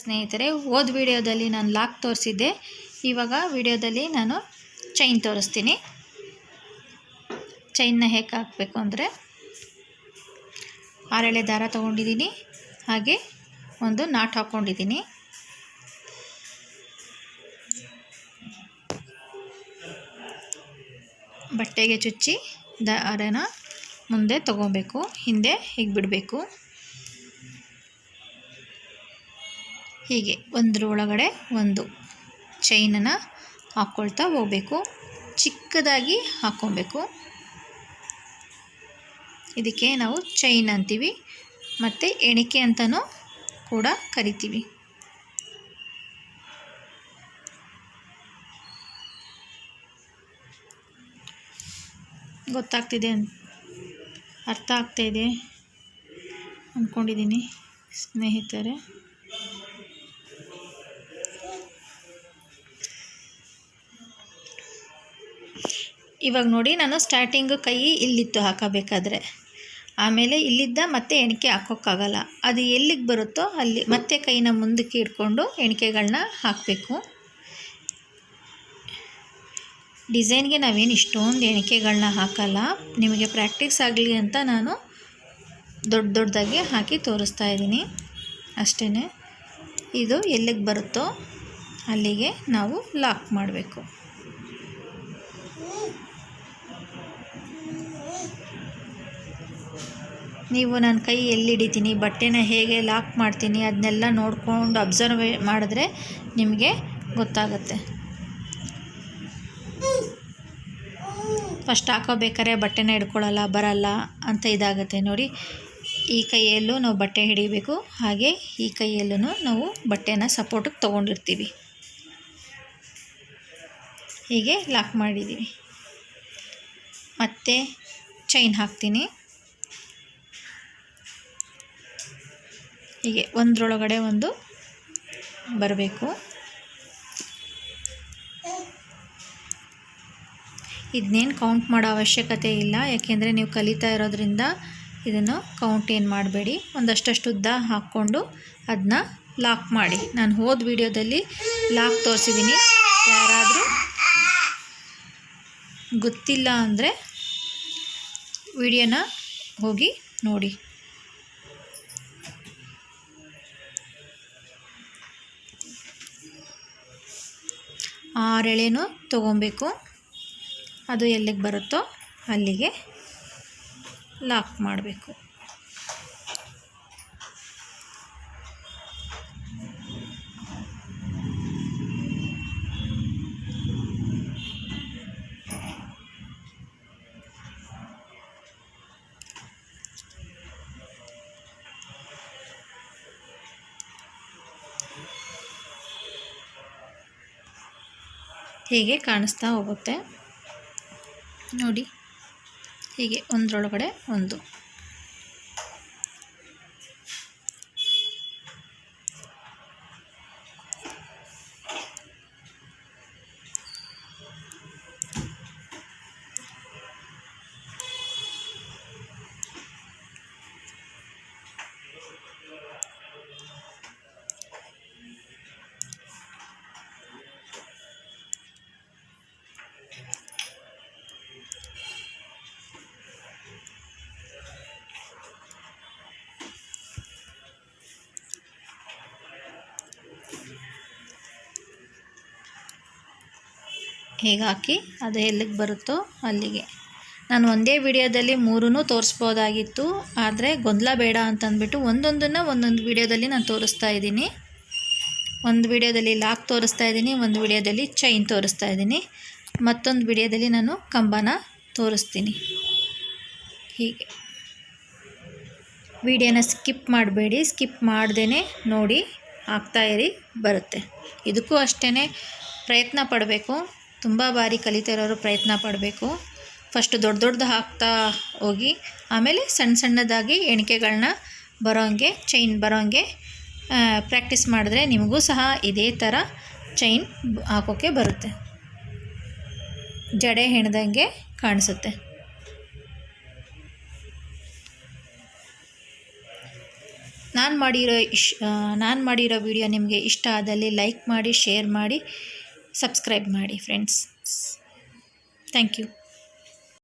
ಸ್ನೇಹಿತರೆ, ಹೋದ ವಿಡಿಯೋದಲ್ಲಿ ನಾನು ಲಾಕ್ ತೋರಿಸಿದ್ದೆ. ಇವಾಗ ವಿಡಿಯೋದಲ್ಲಿ ನಾನು ಚೈನ್ ತೋರಿಸ್ತೀನಿ. ಚೈನ್ನ ಹೇಗೆ ಹಾಕಬೇಕು ಅಂದರೆ, 6 ಎಳೆ ದಾರ ತೊಗೊಂಡಿದ್ದೀನಿ, ಹಾಗೆ ಒಂದು ನಾಟ್ ಹಾಕ್ಕೊಂಡಿದ್ದೀನಿ. ಬಟ್ಟೆಗೆ ಚುಚ್ಚಿ ದಾರನ ಮುಂದೆ ತಗೋಬೇಕು, ಹಿಂದೆ ಹೀಗೆ ಬಿಡಬೇಕು. ಹೀಗೆ ಒಂದರ ಒಳಗಡೆ ಒಂದು ಚೈನನ್ನು ಹಾಕ್ಕೊಳ್ತಾ ಹೋಗಬೇಕು. ಚಿಕ್ಕದಾಗಿ ಹಾಕ್ಕೊಬೇಕು. ಇದಕ್ಕೆ ನಾವು ಚೈನ್ ಅಂತೀವಿ, ಮತ್ತು ಎಣಿಕೆ ಅಂತಲೂ ಕೂಡ ಕರಿತೀವಿ. ಗೊತ್ತಾಗ್ತಿದೆ, ಅರ್ಥ ಆಗ್ತಾಯಿದೆ ಅಂದ್ಕೊಂಡಿದ್ದೀನಿ ಸ್ನೇಹಿತರೆ. ಇವಾಗ ನೋಡಿ, ನಾನು ಸ್ಟಾರ್ಟಿಂಗು ಕೈ ಇಲ್ಲಿತ್ತು ಹಾಕಬೇಕಾದ್ರೆ, ಆಮೇಲೆ ಇಲ್ಲಿದ್ದ ಮತ್ತೆ ಎಣಿಕೆ ಹಾಕೋಕ್ಕಾಗಲ್ಲ. ಅದು ಎಲ್ಲಿಗೆ ಬರುತ್ತೋ ಅಲ್ಲಿ ಮತ್ತೆ ಕೈನ ಮುಂದಕ್ಕೆ ಇಟ್ಕೊಂಡು ಎಣಿಕೆಗಳನ್ನ ಹಾಕಬೇಕು. ಡಿಸೈನ್ಗೆ ನಾವೇನು ಇಷ್ಟೊಂದು ಎಣಿಕೆಗಳನ್ನ ಹಾಕಲ್ಲ, ನಿಮಗೆ ಪ್ರಾಕ್ಟೀಸ್ ಆಗಲಿ ಅಂತ ನಾನು ದೊಡ್ಡದಾಗಿ ಹಾಕಿ ತೋರಿಸ್ತಾ ಇದ್ದೀನಿ ಅಷ್ಟೇ. ಇದು ಎಲ್ಲಿಗೆ ಬರುತ್ತೋ ಅಲ್ಲಿಗೆ ನಾವು ಲಾಕ್ ಮಾಡಬೇಕು. ನೀವು ನಾನು ಕೈ ಎಲ್ಲಿ ಹಿಡಿತೀನಿ, ಬಟ್ಟೆನ ಹೇಗೆ ಲಾಕ್ ಮಾಡ್ತೀನಿ, ಅದನ್ನೆಲ್ಲ ನೋಡ್ಕೊಂಡು ಅಬ್ಸರ್ವ್ ಮಾಡಿದ್ರೆ ನಿಮಗೆ ಗೊತ್ತಾಗುತ್ತೆ. ಫಸ್ಟ್ ಹಾಕೋಬೇಕಾದ್ರೆ ಬಟ್ಟೆನ ಹಿಡ್ಕೊಳ್ಳಲ್ಲ, ಬರಲ್ಲ ಅಂತ ಇದಾಗುತ್ತೆ ನೋಡಿ. ಈ ಕೈಯಲ್ಲೂ ನಾವು ಬಟ್ಟೆ ಹಿಡಿಬೇಕು, ಹಾಗೆ ಈ ಕೈಯಲ್ಲೂ ನಾವು ಬಟ್ಟೆನ ಸಪೋರ್ಟಿಗೆ ತೊಗೊಂಡಿರ್ತೀವಿ. ಹೀಗೆ ಲಾಕ್ ಮಾಡಿದ್ದೀವಿ. ಮತ್ತು ಚೈನ್ ಹಾಕ್ತೀನಿ. ಹೀಗೆ ಒಂದರೊಳಗಡೆ ಒಂದು ಬರಬೇಕು. ಇದನ್ನೇನು ಕೌಂಟ್ ಮಾಡೋ ಅವಶ್ಯಕತೆ ಇಲ್ಲ, ಯಾಕೆಂದರೆ ನೀವು ಕಲಿತಾ ಇರೋದ್ರಿಂದ ಇದನ್ನು ಕೌಂಟ್ ಏನು ಮಾಡಬೇಡಿ. ಒಂದಷ್ಟು ಉದ್ದ ಹಾಕ್ಕೊಂಡು ಅದನ್ನ ಲಾಕ್ ಮಾಡಿ. ನಾನು ಹೋದ ವಿಡಿಯೋದಲ್ಲಿ ಲಾಕ್ ತೋರಿಸಿದ್ದೀನಿ. ಯಾರಾದರೂ ಗೊತ್ತಿಲ್ಲ ಅಂದರೆ ವಿಡಿಯೋನ ಹೋಗಿ ನೋಡಿ. ಆರು ಎಳೆನೂ ತೊಗೊಬೇಕು. ಅದು ಎಲ್ಲಿಗೆ ಬರುತ್ತೋ ಅಲ್ಲಿಗೆ ಲಾಕ್ ಮಾಡಬೇಕು. ಹೀಗೆ ಕಾಣಿಸ್ತಾ ಹೋಗುತ್ತೆ ನೋಡಿ. ಹೀಗೆ ಒಂದರೊಳಗಡೆ ಒಂದು. ಹೇಗೆ ಹಾಕಿ ಅದು ಎಲ್ಲಿಗೆ ಬರುತ್ತೋ ಅಲ್ಲಿಗೆ. ನಾನು ಒಂದೇ ವಿಡಿಯೋದಲ್ಲಿ 3 ತೋರಿಸ್ಬೋದಾಗಿತ್ತು, ಆದರೆ ಗೊಂದಲ ಬೇಡ ಅಂತಂದ್ಬಿಟ್ಟು ಒಂದೊಂದನ್ನು ಒಂದೊಂದು ವಿಡಿಯೋದಲ್ಲಿ ನಾನು ತೋರಿಸ್ತಾ ಇದ್ದೀನಿ. ಒಂದು ವಿಡಿಯೋದಲ್ಲಿ ಲಾಕ್ ತೋರಿಸ್ತಾ ಇದ್ದೀನಿ, ಒಂದು ವಿಡಿಯೋದಲ್ಲಿ ಚೈನ್ ತೋರಿಸ್ತಾ ಇದ್ದೀನಿ, ಮತ್ತೊಂದು ವಿಡಿಯೋದಲ್ಲಿ ನಾನು ಕಂಬನ ತೋರಿಸ್ತೀನಿ. ಹೀಗೆ ವಿಡಿಯೋನ ಸ್ಕಿಪ್ ಮಾಡಬೇಡಿ, ಸ್ಕಿಪ್ ಮಾಡ್ದೇ ನೋಡಿ ಹಾಕ್ತಾಯಿರಿ, ಬರುತ್ತೆ. ಇದಕ್ಕೂ ಅಷ್ಟೇ ಪ್ರಯತ್ನ ಪಡಬೇಕು. ತುಂಬ ಬಾರಿ ಕಲಿತಿರೋರು ಪ್ರಯತ್ನ ಪಡಬೇಕು. ಫಸ್ಟು ದೊಡ್ಡದು ಹಾಕ್ತಾ ಹೋಗಿ, ಆಮೇಲೆ ಸಣ್ಣದಾಗಿ ಎಣಿಕೆಗಳನ್ನ ಬರೋಂಗೆ, ಚೈನ್ ಬರೋಂಗೆ ಪ್ರಾಕ್ಟೀಸ್ ಮಾಡಿದ್ರೆ ನಿಮಗೂ ಸಹ ಇದೇ ಥರ ಚೈನ್ ಹಾಕೋಕ್ಕೆ ಬರುತ್ತೆ. ಜಡೆ ಹೆಣ್ದಂಗೆ ಕಾಣಿಸುತ್ತೆ. ನಾನು ಮಾಡಿರೋ ವಿಡಿಯೋ ನಿಮಗೆ ಇಷ್ಟ ಆದಲ್ಲಿ ಲೈಕ್ ಮಾಡಿ, ಶೇರ್ ಮಾಡಿ, ಸಬ್ಸ್ಕ್ರೈಬ್ ಮಾಡಿ ಫ್ರೆಂಡ್ಸ್. Thank you.